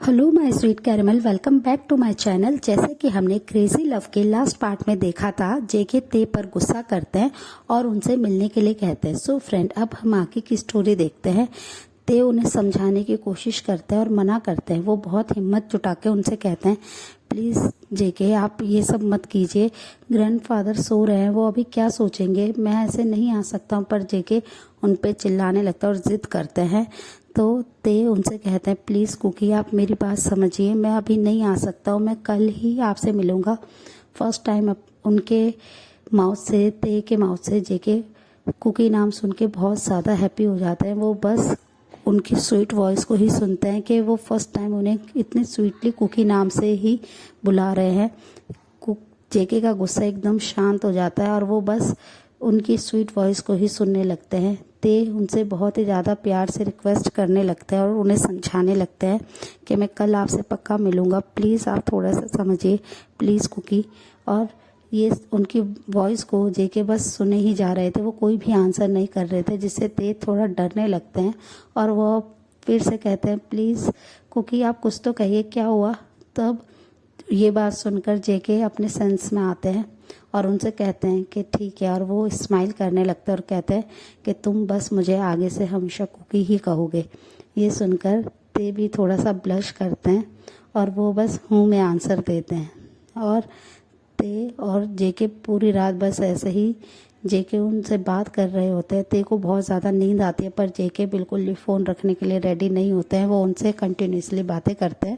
Hello my sweet caramel, welcome back to my channel. जैसे कि हमने क्रेजी लव के लास्ट पार्ट में देखा था, जेके ते पर गुस्सा करते हैं और उनसे मिलने के लिए कहते हैं। सो फ्रेंड, अब हम आगे की स्टोरी देखते हैं। ते उन्हें समझाने की कोशिश करते हैं और मना करते हैं। वो बहुत हिम्मत जुटा के उनसे कहते हैं, प्लीज़ जेके आप ये सब मत कीजिए, ग्रैंडफादर सो रहे हैं, वो अभी क्या सोचेंगे, मैं ऐसे नहीं आ सकता हूँ। पर जेके उन पे चिल्लाने लगता है और ज़िद करते हैं। तो ते उनसे कहते हैं, प्लीज़ कुकी आप मेरी बात समझिए, मैं अभी नहीं आ सकता हूँ, मैं कल ही आपसे मिलूँगा। फर्स्ट टाइम उनके माउथ से, ते के माउथ से जेके कुकी नाम सुन के बहुत ज़्यादा हैप्पी हो जाते हैं। वो बस उनकी स्वीट वॉइस को ही सुनते हैं कि वो फर्स्ट टाइम उन्हें इतने स्वीटली कुकी नाम से ही बुला रहे हैं। जेके का गुस्सा एकदम शांत हो जाता है और वो बस उनकी स्वीट वॉइस को ही सुनने लगते हैं। ते उनसे बहुत ही ज़्यादा प्यार से रिक्वेस्ट करने लगते हैं और उन्हें समझाने लगते हैं कि मैं कल आपसे पक्का मिलूँगा, प्लीज़ आप थोड़ा सा समझिए, प्लीज़ कुकी। और ये उनकी वॉइस को जेके बस सुने ही जा रहे थे, वो कोई भी आंसर नहीं कर रहे थे, जिससे ते थोड़ा डरने लगते हैं और वो फिर से कहते हैं, प्लीज़ कुकी आप कुछ तो कहिए, क्या हुआ। तब ये बात सुनकर जेके अपने सेंस में आते हैं और उनसे कहते हैं कि ठीक है, और वो स्माइल करने लगते हैं और कहते हैं कि तुम बस मुझे आगे से हमेशा कुकी ही कहोगे। ये सुनकर ते भी थोड़ा सा ब्लश करते हैं और वो बस हूँ में आंसर देते हैं। और ते और जेके पूरी रात बस ऐसे ही जेके उनसे बात कर रहे होते हैं। ते को बहुत ज़्यादा नींद आती है, पर जेके बिल्कुल भी फ़ोन रखने के लिए रेडी नहीं होते हैं। वो उनसे कंटिन्यूसली बातें करते हैं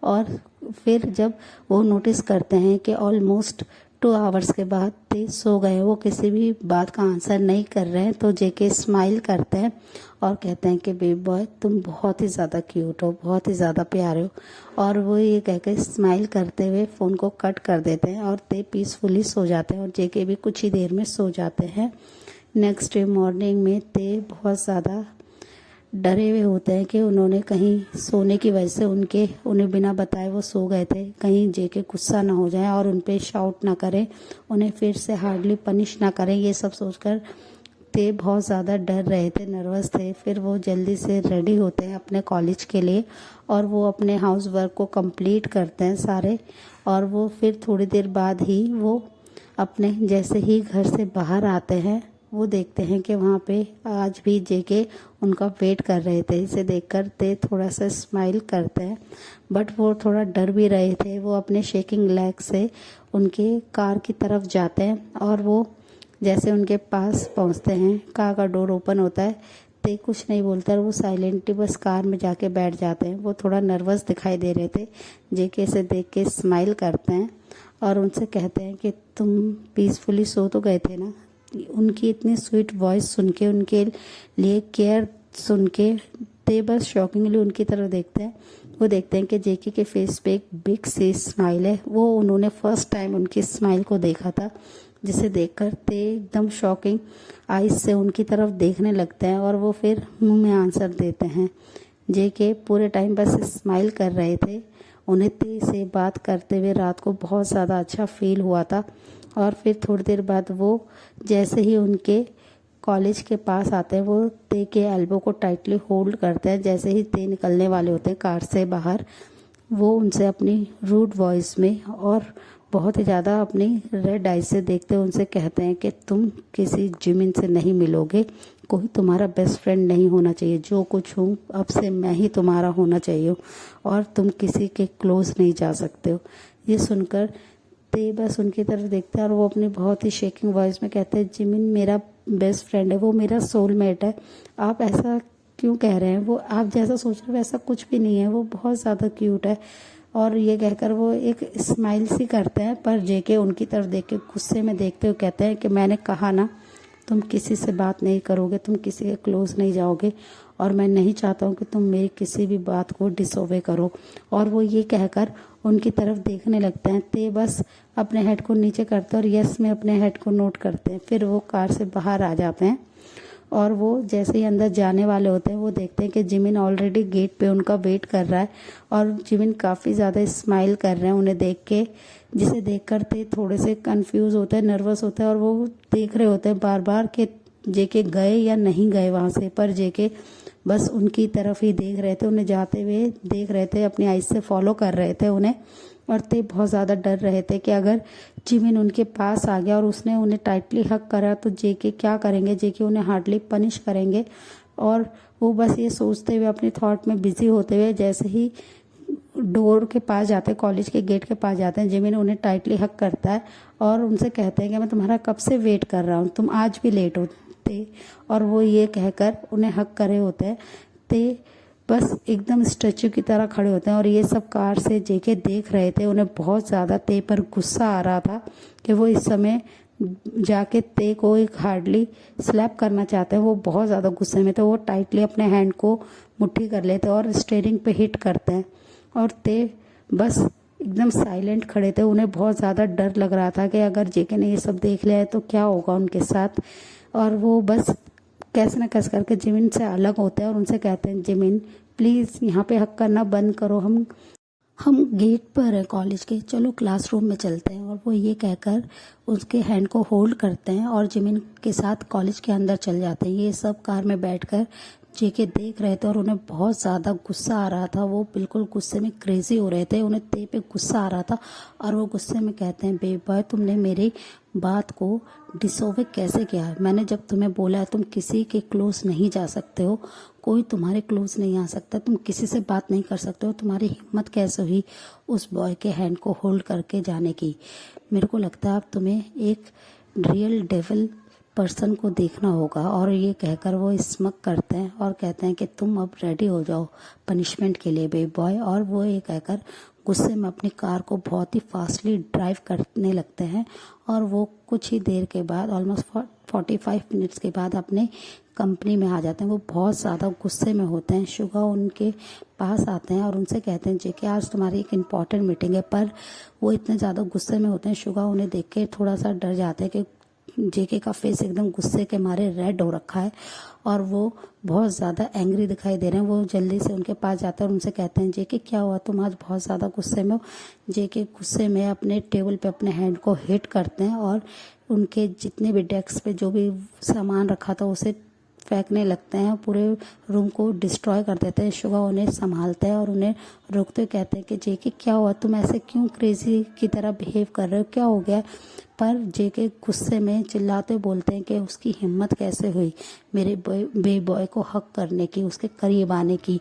और फिर जब वो नोटिस करते हैं कि ऑलमोस्ट 2 आवर्स के बाद ते सो गए, वो किसी भी बात का आंसर नहीं कर रहे हैं, तो जेके स्माइल करते हैं और कहते हैं कि बेबी बॉय तुम बहुत ही ज़्यादा क्यूट हो, बहुत ही ज़्यादा प्यारे हो। और वो ये कहकर स्माइल करते हुए फ़ोन को कट कर देते हैं और ते पीसफुली सो जाते हैं और जेके भी कुछ ही देर में सो जाते हैं। नेक्स्ट डे मॉर्निंग में ते बहुत ज़्यादा डरे हुए होते हैं कि उन्होंने कहीं सोने की वजह से उन्हें बिना बताए वो सो गए थे, कहीं जेके गुस्सा ना हो जाए और उन पे शाउट ना करें, उन्हें फिर से हार्डली पनिश ना करें। ये सब सोचकर ते बहुत ज़्यादा डर रहे थे, नर्वस थे। फिर वो जल्दी से रेडी होते हैं अपने कॉलेज के लिए और वो अपने हाउस वर्क को कंप्लीट करते हैं सारे। और वो फिर थोड़ी देर बाद ही वो अपने जैसे ही घर से बाहर आते हैं, वो देखते हैं कि वहाँ पे आज भी जेके उनका वेट कर रहे थे। इसे देखकर ते थोड़ा सा स्माइल करते हैं, बट वो थोड़ा डर भी रहे थे। वो अपने शेकिंग लेग से उनके कार की तरफ जाते हैं और वो जैसे उनके पास पहुँचते हैं, कार का डोर ओपन होता है। ते कुछ नहीं बोलता और वो साइलेंटली बस कार में जाके बैठ जाते हैं। वो थोड़ा नर्वस दिखाई दे रहे थे। जेके से देख के स्माइल करते हैं और उनसे कहते हैं कि तुम पीसफुली सो तो गए थे ना। उनकी इतनी स्वीट वॉइस सुन के, उनके लिए केयर सुन के ते बस शॉकिंगली उनकी तरफ देखते हैं। वो देखते हैं कि जेके के फेस पे एक बिग सी स्माइल है। वो उन्होंने फर्स्ट टाइम उनकी स्माइल को देखा था, जिसे देखकर ते एकदम शॉकिंग आइज से उनकी तरफ देखने लगते हैं और वो फिर मुंह में आंसर देते हैं। जेके पूरे टाइम बस स्माइल कर रहे थे। उन्हें ते से बात करते हुए रात को बहुत ज़्यादा अच्छा फील हुआ था। और फिर थोड़ी देर बाद वो जैसे ही उनके कॉलेज के पास आते हैं, वो ते के एल्बो को टाइटली होल्ड करते हैं। जैसे ही ते निकलने वाले होते हैं कार से बाहर, वो उनसे अपनी रूड वॉइस में और बहुत ही ज़्यादा अपनी रेड आई से देखते हुए उनसे कहते हैं कि तुम किसी जिमिन से नहीं मिलोगे, कोई तुम्हारा बेस्ट फ्रेंड नहीं होना चाहिए, जो कुछ हूँ अब से मैं ही तुम्हारा होना चाहिए और तुम किसी के क्लोज नहीं जा सकते हो। ये सुनकर ते बस उनकी तरफ देखते हैं और वो अपनी बहुत ही शेकिंग वॉइस में कहते हैं, जिमिन मेरा बेस्ट फ्रेंड है, वो मेरा सोलमेट है, आप ऐसा क्यों कह रहे हैं, वो आप जैसा सोच रहे हो वैसा कुछ भी नहीं है, वो बहुत ज़्यादा क्यूट है। और ये कहकर वो एक स्माइल सी करते हैं, पर जेके उनकी तरफ देख के गुस्से में देखते हुए कहते हैं कि मैंने कहा ना, तुम किसी से बात नहीं करोगे, तुम किसी के क्लोज नहीं जाओगे और मैं नहीं चाहता हूँ कि तुम मेरी किसी भी बात को डिसओबे करो। और वो ये कहकर उनकी तरफ देखने लगते हैं। ते बस अपने हेड को नीचे करते हैं और यस में अपने हेड को नोट करते हैं। फिर वो कार से बाहर आ जाते हैं और वो जैसे ही अंदर जाने वाले होते हैं, वो देखते हैं कि जिमिन ऑलरेडी गेट पे उनका वेट कर रहा है और जिमिन काफ़ी ज़्यादा स्माइल कर रहे हैं उन्हें देख के, जिसे देख कर ते थोड़े से कंफ्यूज होते हैं, नर्वस होते हैं और वो देख रहे होते हैं बार बार कि जेके गए या नहीं गए वहाँ से। पर जेके बस उनकी तरफ ही देख रहे थे, उन्हें जाते हुए देख रहे थे, अपनी आइज से फॉलो कर रहे थे उन्हें। और ते बहुत ज़्यादा डर रहे थे कि अगर जिमिन उनके पास आ गया और उसने उन्हें टाइटली हग करा तो जेके क्या करेंगे, जेके उन्हें हार्डली पनिश करेंगे। और वो बस ये सोचते हुए अपने थॉट में बिजी होते हुए जैसे ही डोर के पास जाते हैं, कॉलेज के गेट के पास जाते हैं, जिमिन उन्हें टाइटली हक करता है और उनसे कहते हैं कि मैं तुम्हारा कब से वेट कर रहा हूँ, तुम आज भी लेट होते। और वो ये कहकर उन्हें हक करे होते हैं। ते बस एकदम स्टैचू की तरह खड़े होते हैं और ये सब कार से जेके देख रहे थे। उन्हें बहुत ज़्यादा ते पर गुस्सा आ रहा था कि वो इस समय जाके ते को एक हार्डली स्लैप करना चाहते हैं। वो बहुत ज़्यादा गुस्से में थे। वो टाइटली अपने हैंड को मुट्ठी कर लेते और स्टीयरिंग पे हिट करते हैं और ते बस एकदम साइलेंट खड़े थे। उन्हें बहुत ज़्यादा डर लग रहा था कि अगर जेके ने ये सब देख लिया है तो क्या होगा उनके साथ। और वो बस कैसे न कैसे करके जिमिन से अलग होते हैं और उनसे कहते हैं, जिमिन प्लीज़ यहाँ पे हक करना बंद करो, हम गेट पर हैं कॉलेज के, चलो क्लासरूम में चलते हैं। और वो ये कहकर उसके हैंड को होल्ड करते हैं और जिमिन के साथ कॉलेज के अंदर चल जाते हैं। ये सब कार में बैठकर जेके देख रहे थे और उन्हें बहुत ज़्यादा गुस्सा आ रहा था। वो बिल्कुल गुस्से में क्रेजी हो रहे थे, उन्हें ते पे गुस्सा आ रहा था। और वो गुस्से में कहते हैं, बेब बॉय तुमने मेरी बात को डिसोवे कैसे किया है? मैंने जब तुम्हें बोला है तुम किसी के क्लोज नहीं जा सकते हो, कोई तुम्हारे क्लोज नहीं आ सकता, तुम किसी से बात नहीं कर सकते हो, तुम्हारी हिम्मत कैसे हुई उस बॉय के हैंड को होल्ड करके जाने की? मेरे को लगता है अब तुम्हें एक रियल डेविल पर्सन को देखना होगा। और ये कहकर वो स्मक करते हैं और कहते हैं कि तुम अब रेडी हो जाओ पनिशमेंट के लिए बेब बॉय। और वो ये कहकर गुस्से में अपनी कार को बहुत ही फास्टली ड्राइव करने लगते हैं और वो कुछ ही देर के बाद ऑलमोस्ट 45 मिनट्स के बाद अपने कंपनी में आ जाते हैं। वो बहुत ज़्यादा गुस्से में होते हैं। शुगा उनके पास आते हैं और उनसे कहते हैं, जेके आज तुम्हारी एक इम्पॉर्टेंट मीटिंग है। पर वो इतने ज़्यादा गुस्से में होते हैं, शुगा उन्हें देख के थोड़ा सा डर जाते हैं कि जेके का फेस एकदम गुस्से के मारे रेड हो रखा है और वो बहुत ज़्यादा एंग्री दिखाई दे रहे हैं। वो जल्दी से उनके पास जाते हैं और उनसे कहते हैं, जेके क्या हुआ, तुम आज बहुत ज़्यादा गुस्से में हो? जेके गुस्से में अपने टेबल पे अपने हैंड को हिट करते हैं और उनके जितने भी डेस्क पे जो भी सामान रखा था उसे फेंकने लगते हैं, पूरे रूम को डिस्ट्रॉय कर देते हैं। शुगा उन्हें संभालते हैं और उन्हें रोकते हुए कहते हैं कि जेके क्या हुआ, तुम ऐसे क्यों क्रेजी की तरह बिहेव कर रहे हो, क्या हो गया? पर जेके गुस्से में चिल्लाते बोलते हैं कि उसकी हिम्मत कैसे हुई मेरे बे बॉय को हक करने की, उसके करीब आने की।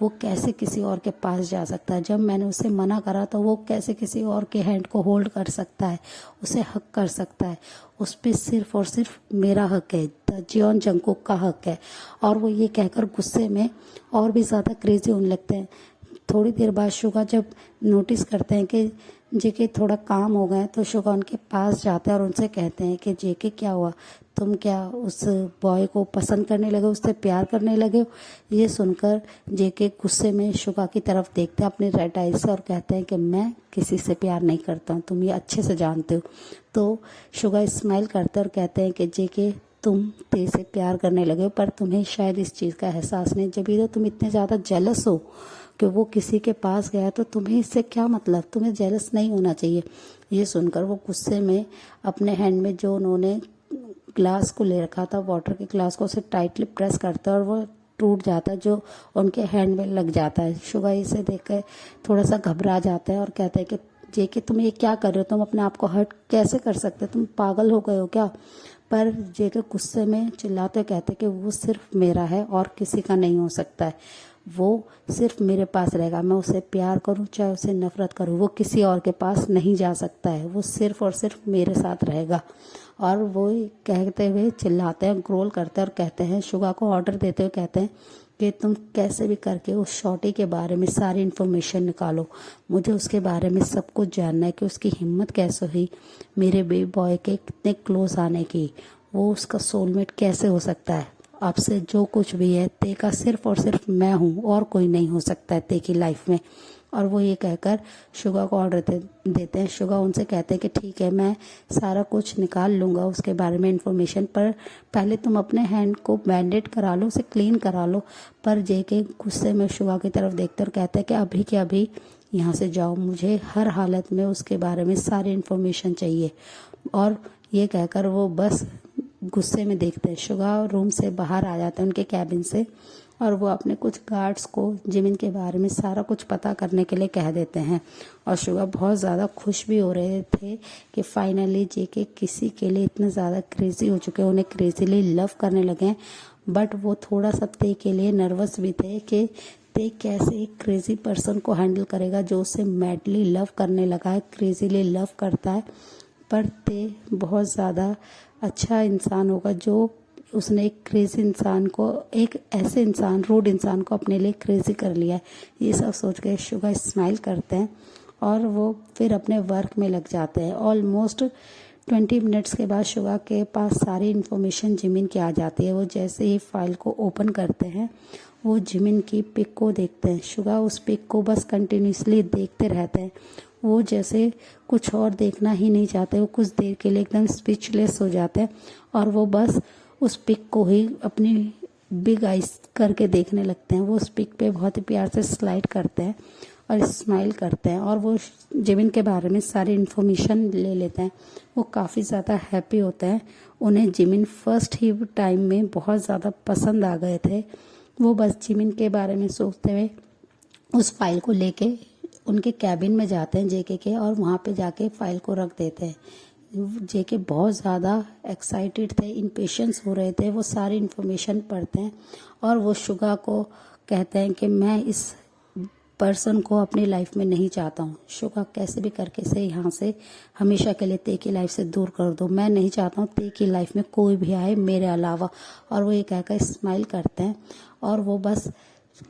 वो कैसे किसी और के पास जा सकता है? जब मैंने उसे मना करा तो वो कैसे किसी और के हैंड को होल्ड कर सकता है, उसे हक कर सकता है? उस पर सिर्फ और सिर्फ मेरा हक है, जियोन जंगकुक का हक है। और वो ये कहकर गुस्से में और भी ज़्यादा क्रेजी होने लगते हैं। थोड़ी देर बाद शुगा जब नोटिस करते हैं कि जेके थोड़ा काम हो गए तो शुगा उनके पास जाते हैं और उनसे कहते हैं कि जेके क्या हुआ, तुम क्या उस बॉय को पसंद करने लगे, उससे प्यार करने लगे हो? ये सुनकर जेके गुस्से में शुगा की तरफ देखते हैं अपने रेड आइज से और कहते हैं कि मैं किसी से प्यार नहीं करता हूँ, तुम ये अच्छे से जानते हो। तो शुगा स्माइल करते हैं और कहते हैं कि जेके तुम ते से प्यार करने लगे हो, पर तुम्हें शायद इस चीज़ का एहसास नहीं। जब तो तुम इतने ज़्यादा जेलस हो कि वो किसी के पास गया तो तुम्हें इससे क्या मतलब, तुम्हें जेलस नहीं होना चाहिए। ये सुनकर वो गुस्से में अपने हैंड में जो उन्होंने ग्लास को ले रखा था, वाटर के ग्लास को, उसे टाइटली प्रेस करता है और वो टूट जाता है, जो उनके हैंड में लग जाता है। शुगा इसे देख कर थोड़ा सा घबरा जाता है और कहते हैं कि जेके तुम ये क्या कर रहे हो, तुम अपने आप को हर्ट कैसे कर सकते हो, तुम पागल हो गए हो क्या? पर जेके गुस्से में चिल्लाते कहते कि वो सिर्फ मेरा है और किसी का नहीं हो सकता है, वो सिर्फ मेरे पास रहेगा। मैं उसे प्यार करूं चाहे उसे नफरत करूं, वो किसी और के पास नहीं जा सकता है, वो सिर्फ और सिर्फ मेरे साथ रहेगा। और वो कहते हुए चिल्लाते हैं, ग्रोल करते हैं और कहते हैं, शुगा को ऑर्डर देते हुए कहते हैं कि तुम कैसे भी करके उस शॉर्टी के बारे में सारी इन्फॉर्मेशन निकालो, मुझे उसके बारे में सब कुछ जानना है कि उसकी हिम्मत कैसे हुई मेरे बेबी बॉय के कितने क्लोज आने की, वो उसका सोलमेट कैसे हो सकता है। आपसे जो कुछ भी है ते का सिर्फ और सिर्फ मैं हूँ और कोई नहीं हो सकता है ते की लाइफ में। और वो ये कहकर शुगा को ऑर्डर देते हैं। शुगा उनसे कहते हैं कि ठीक है, मैं सारा कुछ निकाल लूँगा उसके बारे में इन्फॉर्मेशन, पर पहले तुम अपने हैंड को बैंडेड करा लो, उसे क्लीन करा लो। पर जेके गुस्से में शुगा की तरफ देखते और कहते हैं कि अभी के अभी यहाँ से जाओ, मुझे हर हालत में उसके बारे में सारी इन्फॉर्मेशन चाहिए। और ये कहकर वो बस गुस्से में देखते हैं। शुगा रूम से बाहर आ जाते हैं उनके कैबिन से और वो अपने कुछ गार्ड्स को जिमिन के बारे में सारा कुछ पता करने के लिए कह देते हैं। और शुगा बहुत ज़्यादा खुश भी हो रहे थे कि फाइनली जेके किसी के लिए इतने ज़्यादा क्रेजी हो चुके हैं, उन्हें क्रेजीली लव करने लगे हैं। बट वो थोड़ा सा ते के लिए नर्वस भी थे कि ते कैसे एक क्रेजी पर्सन को हैंडल करेगा जो उसे मैडली लव करने लगा है, क्रेजीली लव करता है। पर ते बहुत ज़्यादा अच्छा इंसान होगा जो उसने एक क्रेजी इंसान को, एक ऐसे इंसान, रूड इंसान को अपने लिए क्रेजी कर लिया है। ये सब सोच के शुगा स्माइल करते हैं और वो फिर अपने वर्क में लग जाते हैं। ऑलमोस्ट 20 मिनट्स के बाद शुगा के पास सारी इन्फॉर्मेशन जिमिन की आ जाती है। वो जैसे ही फाइल को ओपन करते हैं वो जिमिन की पिक को देखते हैं। शुगा उस पिक को बस कंटिन्यूसली देखते रहते हैं। वो जैसे कुछ और देखना ही नहीं चाहते। वो कुछ देर के लिए एकदम स्पीचलेस हो जाते हैं और वो बस उस पिक को ही अपनी बिग आइज करके देखने लगते हैं। वो उस पिक पे बहुत ही प्यार से स्लाइड करते हैं और स्माइल करते हैं और वो जिमिन के बारे में सारी इन्फॉर्मेशन ले लेते हैं। वो काफ़ी ज़्यादा हैप्पी होते हैं। उन्हें जिमिन फर्स्ट ही टाइम में बहुत ज़्यादा पसंद आ गए थे। वो बस जिमिन के बारे में सोचते हुए उस फाइल को लेके उनके कैबिन में जाते हैं जेके के, और वहाँ पे जाके फाइल को रख देते हैं। जेके बहुत ज़्यादा एक्साइटेड थे, इम्पेशंस हो रहे थे। वो सारी इन्फॉर्मेशन पढ़ते हैं और वो शुगा को कहते हैं कि मैं इस पर्सन को अपनी लाइफ में नहीं चाहता हूँ। शुगा कैसे भी करके से यहाँ से हमेशा के लिए ते की लाइफ से दूर कर दो। मैं नहीं चाहता हूँ ते की लाइफ में कोई भी आए मेरे अलावा। और वो ये कहकर स्माइल करते हैं और वो बस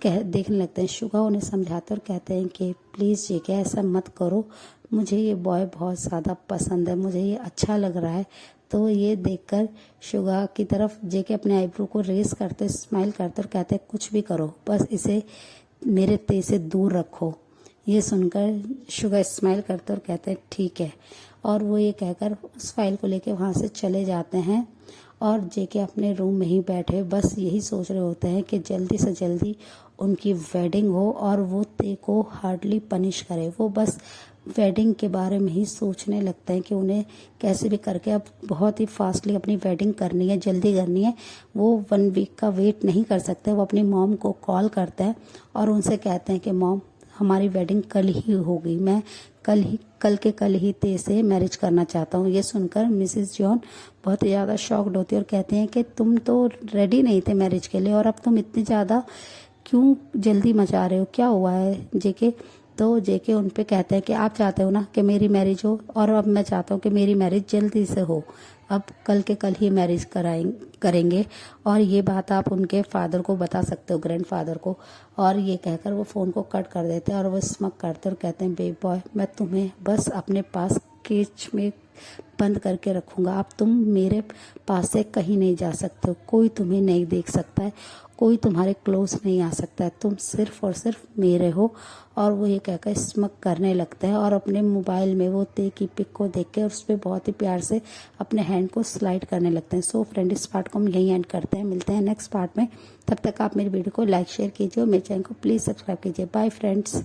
देखने लगते हैं। शुगा उन्हें समझाते और कहते हैं कि प्लीज़ जेके ऐसा मत करो, मुझे ये बॉय बहुत ज़्यादा पसंद है, मुझे ये अच्छा लग रहा है। तो ये देखकर शुगा की तरफ जेके अपने आईब्रो को रेस करते, स्माइल करते और कहते हैं कुछ भी करो, बस इसे मेरे ते से दूर रखो। ये सुनकर शुगा स्माइल करते और कहते हैं ठीक है। और वो ये कहकर उस फाइल को लेके वहाँ से चले जाते हैं और जेके अपने रूम में ही बैठे बस यही सोच रहे होते हैं कि जल्दी से जल्दी उनकी वेडिंग हो और वो ते को हार्डली पनिश करे। वो बस वेडिंग के बारे में ही सोचने लगते हैं कि उन्हें कैसे भी करके अब बहुत ही फास्टली अपनी वेडिंग करनी है, जल्दी करनी है। वो 1 वीक का वेट नहीं कर सकते। वो अपनी मॉम को कॉल करते हैं और उनसे कहते हैं कि मॉम हमारी वेडिंग कल ही होगी, मैं कल ही ते से मैरिज करना चाहता हूँ। ये सुनकर मिसेस जॉन बहुत ही ज़्यादा शॉक्ड होती है और कहते हैं कि तुम तो रेडी नहीं थे मैरिज के लिए और अब तुम इतनी ज़्यादा क्यों जल्दी मचा रहे हो, क्या हुआ है जेके। तो जेके उन पे कहते हैं कि आप चाहते हो ना कि मेरी मैरिज हो और अब मैं चाहता हूँ कि मेरी मैरिज जल्दी से हो। अब कल के कल ही मैरिज करेंगे और ये बात आप उनके फादर को बता सकते हो, ग्रैंडफादर को। और ये कहकर वो फ़ोन को कट कर देते हैं और वो स्मक करते और कहते हैं बेबी बॉय मैं तुम्हें बस अपने पास केज में बंद करके रखूँगा। अब तुम मेरे पास से कहीं नहीं जा सकते हो, कोई तुम्हें नहीं देख सकता है, कोई तुम्हारे क्लोज नहीं आ सकता है, तुम सिर्फ और सिर्फ मेरे हो। और वो ये कहकर स्मक करने लगता है और अपने मोबाइल में वो ते की पिक को देख के उस पर बहुत ही प्यार से अपने हैंड को स्लाइड करने लगते हैं। सो फ्रेंड इस पार्ट को हम यहीं एंड करते हैं, मिलते हैं नेक्स्ट पार्ट में। तब तक आप मेरी वीडियो को लाइक शेयर कीजिए और मेरे चैनल को प्लीज़ सब्सक्राइब कीजिए। Bye friends.